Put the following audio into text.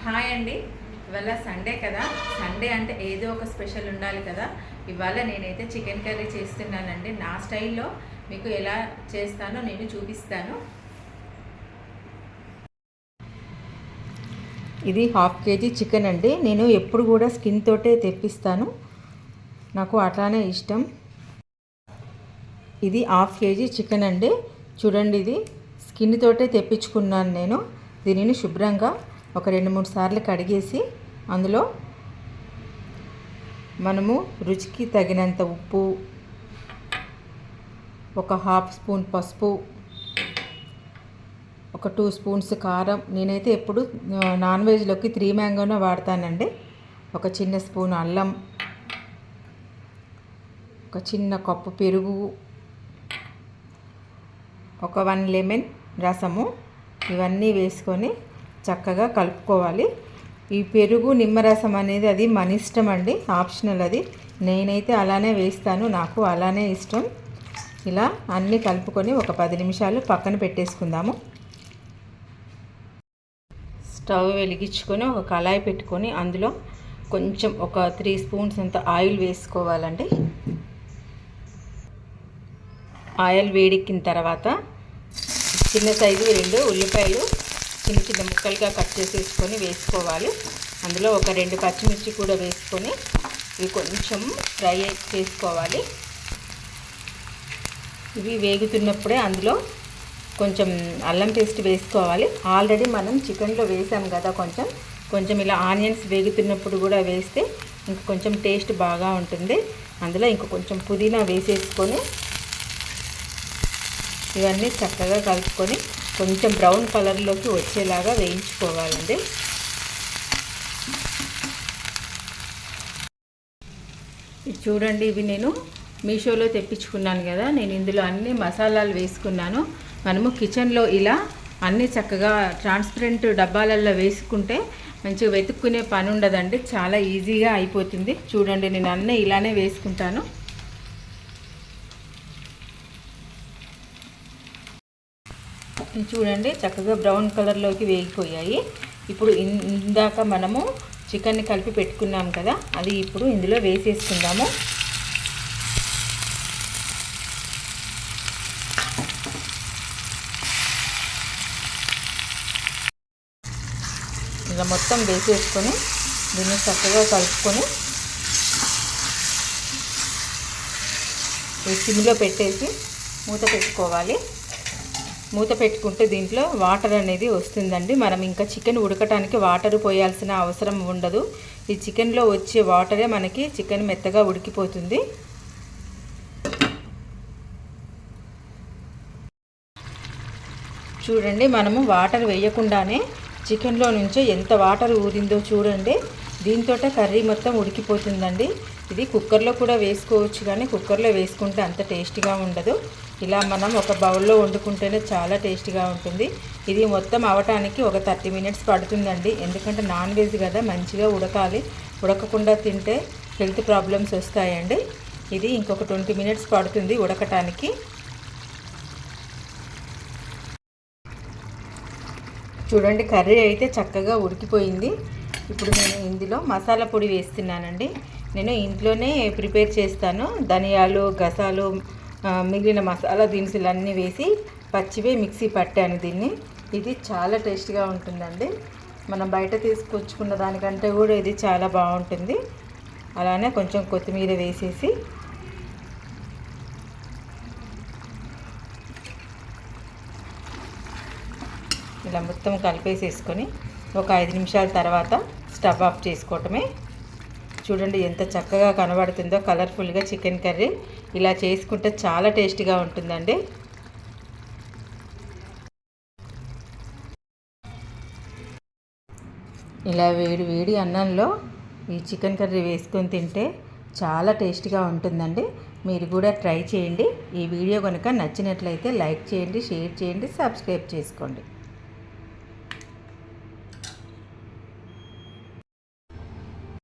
Hi అండి. ఇవాళ Sunday కదా, సండే అంటే ఏదో ఒక స్పెషల్ ఉండాలి కదా. ఇవాళ నేనైతే చికెన్ కర్రీ చేస్తున్నానండి. నా స్టైల్లో మీకు ఎలా చేస్తానో నేను చూపిస్తాను. ఇది 1/2 kg చికెన్ అండి. నేను ఎప్పుడు కూడా స్కిన్ తోటే తెప్పిస్తాను, నాకు అట్లానే ఇష్టం. ఇది 1/2 kg చికెన్ అండి. చూడండి, ఇది స్కిన్ తోటే తెప్పించుకున్నాను నేను. దీనిని శుభ్రంగా ఒక 2-3 సార్లు కడిగేసి అందులో మనము రుచికి తగినంత ఉప్పు, ఒక 1/2 స్పూన్ పసుపు, ఒక 2 స్పూన్స్ కారం. నేనైతే ఎప్పుడు నాన్ వెజ్లోకి 3 మ్యాంగోనే వాడతానండి. ఒక చిన్న స్పూన్ అల్లం, ఒక చిన్న కప్పు పెరుగు, ఒక 1 లెమన్ రసము, ఇవన్నీ వేసుకొని చక్కగా కలుపుకోవాలి. ఈ పెరుగు నిమ్మరసం అనేది అది మన ఇష్టం అండి, ఆప్షనల్. అది నేనైతే అలానే వేస్తాను, నాకు అలానే ఇష్టం. ఇలా అన్నీ కలుపుకొని ఒక 10 నిమిషాలు పక్కన పెట్టేసుకుందాము. స్టవ్ వెలిగించుకొని ఒక కళాయి పెట్టుకొని అందులో కొంచెం ఒక 3 స్పూన్స్ అంత ఆయిల్ వేసుకోవాలండి. ఆయిల్ వేడెక్కిన తర్వాత చిన్న సైజు 2 ఉల్లిపాయలు చిన్న చిన్న ముక్కలుగా కట్ చేసేసుకొని వేసుకోవాలి. అందులో ఒక 2 పచ్చిమిర్చి కూడా వేసుకొని ఇవి కొంచెం ఫ్రై చేసుకోవాలి. ఇవి వేగుతున్నప్పుడే అందులో కొంచెం అల్లం పేస్ట్ వేసుకోవాలి. ఆల్రెడీ మనం చికెన్లో వేసాం కదా, కొంచెం ఇలా ఆనియన్స్ వేగుతున్నప్పుడు కూడా వేస్తే ఇంక కొంచెం టేస్ట్ బాగా ఉంటుంది. అందులో ఇంక కొంచెం పుదీనా వేసేసుకొని ఇవన్నీ చక్కగా కలుపుకొని కొంచెం బ్రౌన్ కలర్లోకి వచ్చేలాగా వేయించుకోవాలండి. ఇది చూడండి, ఇవి నేను మీషోలో తెప్పించుకున్నాను కదా. నేను ఇందులో అన్ని మసాలాలు వేసుకున్నాను. మనము కిచెన్లో ఇలా అన్నీ చక్కగా ట్రాన్స్పరెంట్ డబ్బాలలో వేసుకుంటే మంచిగా వెతుక్కునే పని ఉండదండి, చాలా ఈజీగా అయిపోతుంది. చూడండి, నేను అన్నీ ఇలానే వేసుకుంటాను. చూడండి, చక్కగా బ్రౌన్ కలర్లోకి వేగిపోయాయి. ఇప్పుడు ఇందాక మనము చికెన్ని కలిపి పెట్టుకున్నాం కదా, అది ఇప్పుడు ఇందులో వేసేసుకుందాము. ఇలా మొత్తం వేసేసుకొని దీన్ని చక్కగా కలుపుకొని ఈ సిమ్లో పెట్టేసి మూత పెట్టుకోవాలి. మూత పెట్టుకుంటే దీంట్లో వాటర్ అనేది వస్తుందండి. మనం ఇంకా చికెన్ ఉడకటానికి వాటర్ పోయాల్సిన అవసరం ఉండదు. ఈ చికెన్లో వచ్చే వాటరే మనకి చికెన్ మెత్తగా ఉడికిపోతుంది. చూడండి, మనము వాటర్ వేయకుండానే చికెన్లో నుంచి ఎంత వాటర్ ఊరిందో చూడండి. దీంతో కర్రీ మొత్తం ఉడికిపోతుందండి. ఇది కుక్కర్లో కూడా వేసుకోవచ్చు, కానీ కుక్కర్లో వేసుకుంటే అంత టేస్టీగా ఉండదు. ఇలా మనం ఒక బౌల్లో వండుకుంటేనే చాలా టేస్టీగా ఉంటుంది. ఇది మొత్తం అవటానికి ఒక 30 మినిట్స్ పడుతుందండి. ఎందుకంటే నాన్ వెజ్ కదా, మంచిగా ఉడకాలి. ఉడకకుండా తింటే హెల్త్ ప్రాబ్లమ్స్ వస్తాయండి. ఇది ఇంకొక 20 మినిట్స్ పడుతుంది ఉడకటానికి. చూడండి, కర్రీ అయితే చక్కగా ఉడికిపోయింది. ఇప్పుడు నేను ఇందులో మసాలా పొడి వేస్తున్నానండి. నేను ఇంట్లోనే ప్రిపేర్ చేస్తాను. ధనియాలు, గసాలు, మిగిలిన మసాలా దినుసులు అన్నీ వేసి పచ్చివే మిక్సీ పట్టాను దీన్ని. ఇది చాలా టేస్ట్గా ఉంటుందండి. మనం బయట తీసుకొచ్చుకున్న దానికంటే కూడా ఇది చాలా బాగుంటుంది. అలానే కొంచెం కొత్తిమీర వేసేసి ఇలా మొత్తం కలిపేసేసుకొని ఒక 5 నిమిషాల తర్వాత స్టవ్ ఆఫ్ చేసుకోవటమే. చూడండి, ఎంత చక్కగా కనబడుతుందో కలర్ఫుల్గా చికెన్ కర్రీ. ఇలా చేసుకుంటే చాలా టేస్టీగా ఉంటుందండి. ఇలా వేడి వేడి అన్నంలో ఈ చికెన్ కర్రీ వేసుకొని తింటే చాలా టేస్టీగా ఉంటుందండి. మీరు కూడా ట్రై చేయండి. ఈ వీడియో కనుక నచ్చినట్లయితే లైక్ చేయండి, షేర్ చేయండి, సబ్స్క్రైబ్ చేసుకోండి.